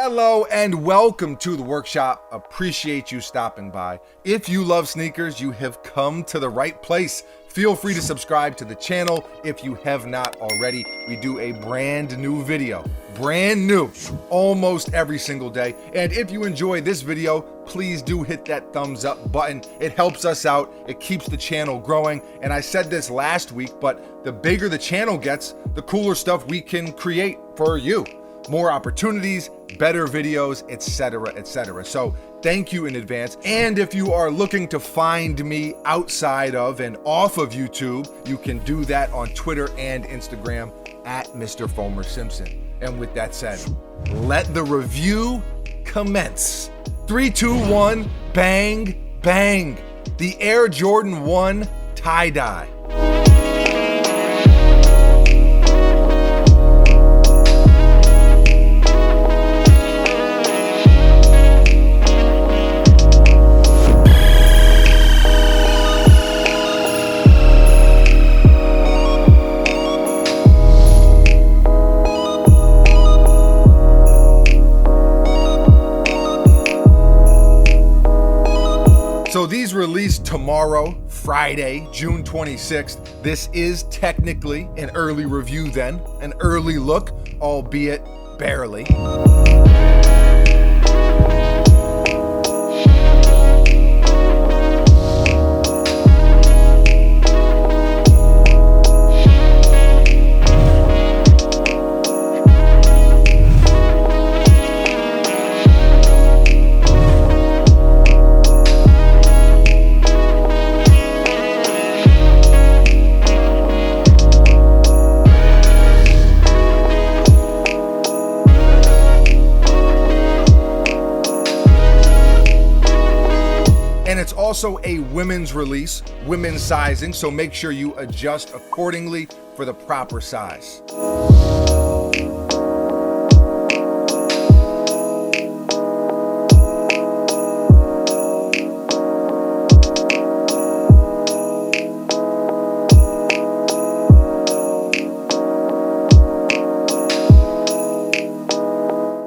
Hello and welcome to the workshop. Appreciate you stopping by. If you love sneakers, you have come to the right place. Feel free to subscribe to the channel if you have not already. We do a brand new video, brand new, almost every single day. And if you enjoy this video, please do hit that thumbs up button. It helps us out. It keeps the channel growing. And I said this last week, but the bigger the channel gets, the cooler stuff we can create for you. More opportunities, better videos, etc., etc. So thank you in advance. And if you are looking to find me outside of and off of YouTube, you can do that on Twitter and Instagram at Mr. Fomer Simpson. And with that said, let the review commence. 3, 2, 1, bang, bang. The Air Jordan 1 tie-dye. So these release tomorrow, Friday, June 26th. This is technically an early review then, an early look, albeit barely. And it's also a women's release, women's sizing, so make sure you adjust accordingly for the proper size.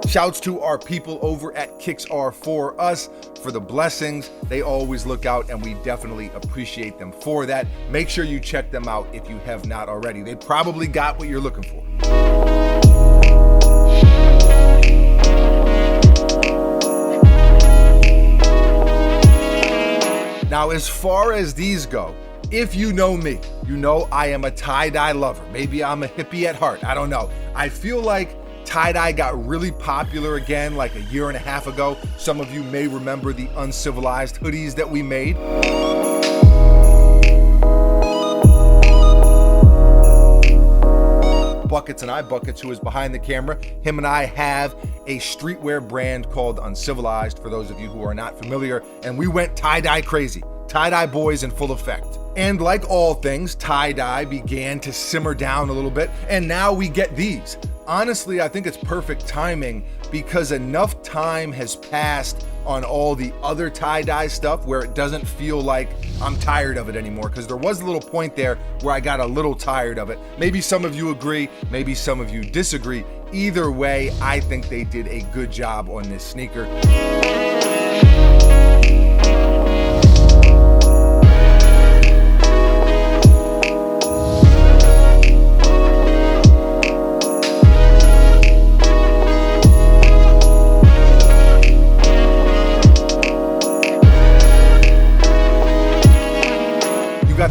Shouts to our people over at Kicks Are For Us for the blessings. They always look out and we definitely appreciate them for that. Make sure you check them out if you have not already. They probably got what you're looking for. Now, as far as these go, if you know me, you know I am a tie-dye lover. Maybe I'm a hippie at heart. I don't know. I feel like tie-dye got really popular again like a year and a half ago. Some of you may remember the Uncivilized hoodies that we made. Buckets, who is behind the camera, him and I have a streetwear brand called Uncivilized, for those of you who are not familiar, and we went tie-dye crazy. Tie-dye boys in full effect. And like all things, tie-dye began to simmer down a little bit, and now we get these. Honestly, I think it's perfect timing because enough time has passed on all the other tie-dye stuff where it doesn't feel like I'm tired of it anymore, because there was a little point there where I got a little tired of it. Maybe some of you agree, maybe some of you disagree. Either way, I think they did a good job on this sneaker.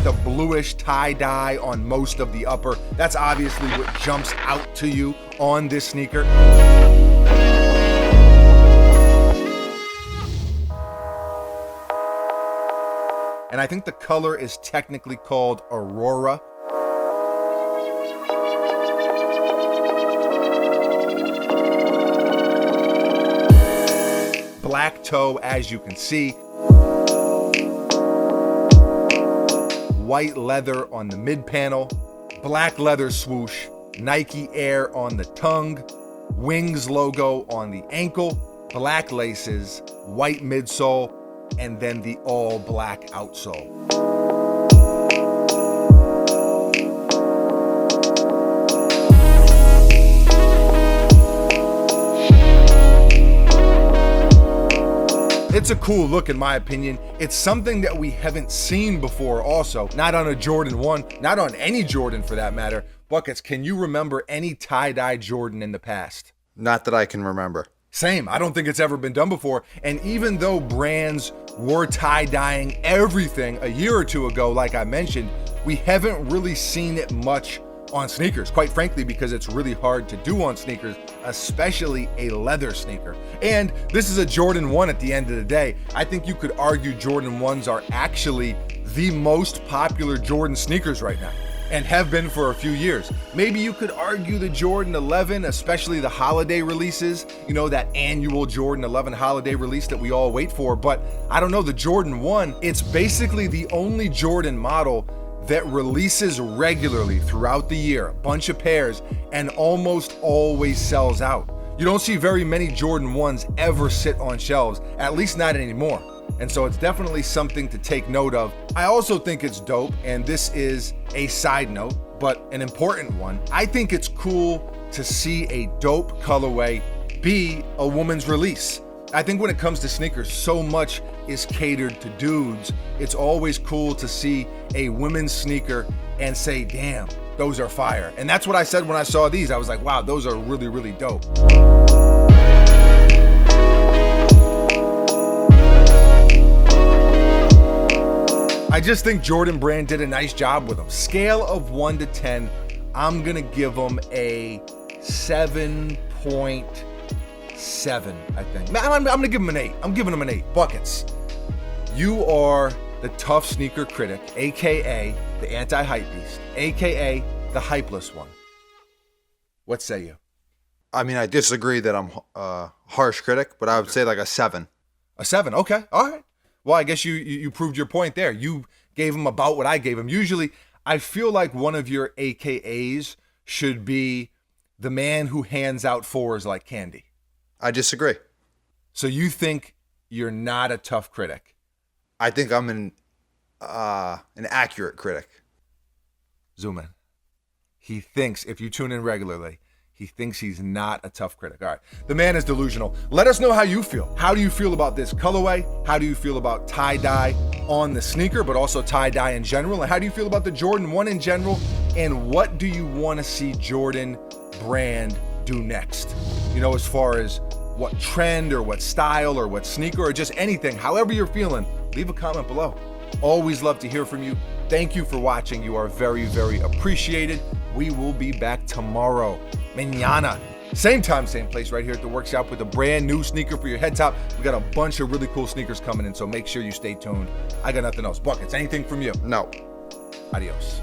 The bluish tie-dye on most of the upper. That's obviously what jumps out to you on this sneaker. And I think the color is technically called Aurora. Black toe, as you can see. White leather on the mid panel, black leather swoosh, Nike Air on the tongue, Wings logo on the ankle, black laces, white midsole, and then the all black outsole. It's a cool look in my opinion. It's something that we haven't seen before also. Not on a Jordan 1, not on any Jordan for that matter. Buckets, can you remember any tie-dye Jordan in the past? Not that I can remember. Same. I don't think it's ever been done before. And even though brands were tie-dyeing everything a year or two ago, like I mentioned, we haven't really seen it much on sneakers, quite frankly, because it's really hard to do on sneakers, especially a leather sneaker. And this is a Jordan 1 at the end of the day. I think you could argue Jordan 1s are actually the most popular Jordan sneakers right now, and have been for a few years. Maybe you could argue the Jordan 11, especially the holiday releases, you know, that annual Jordan 11 holiday release that we all wait for. But I don't know, the Jordan 1, it's basically the only Jordan model that releases regularly throughout the year, a bunch of pairs, and almost always sells out. You don't see very many Jordan 1s ever sit on shelves, at least not anymore. And so it's definitely something to take note of. I also think it's dope, and this is a side note, but an important one. I think it's cool to see a dope colorway be a woman's release. I think when it comes to sneakers, so much is catered to dudes. It's always cool to see a women's sneaker and say, damn, those are fire. And that's what I said when I saw these. I was like, wow, those are really, really dope. I just think Jordan Brand did a nice job with them. Scale of 1 to 10, I'm gonna give them a 7.7, I think. I'm gonna give them an 8. I'm giving them an 8. Buckets, you are the tough sneaker critic, AKA the anti-hype beast, AKA the hypeless one. What say you? I mean, I disagree that I'm a harsh critic, but I would say like a 7. A 7, okay, all right. Well, I guess you proved your point there. You gave him about what I gave him. Usually, I feel like one of your AKAs should be the man who hands out 4s like candy. I disagree. So you think you're not a tough critic? I think I'm an accurate critic. Zoom in. He thinks, if you tune in regularly, he thinks he's not a tough critic. All right. The man is delusional. Let us know how you feel. How do you feel about this colorway? How do you feel about tie-dye on the sneaker, but also tie-dye in general? And how do you feel about the Jordan 1 in general? And what do you want to see Jordan Brand do next? You know, as far as what trend or what style or what sneaker or just anything, however you're feeling, leave a comment below. Always love to hear from you. Thank you for watching. You are very, very appreciated. We will be back tomorrow. Mañana. Same time, same place, right here at the workshop with a brand new sneaker for your head top. We got a bunch of really cool sneakers coming in, so make sure you stay tuned. I got nothing else. Buckets, anything from you? No. Adios.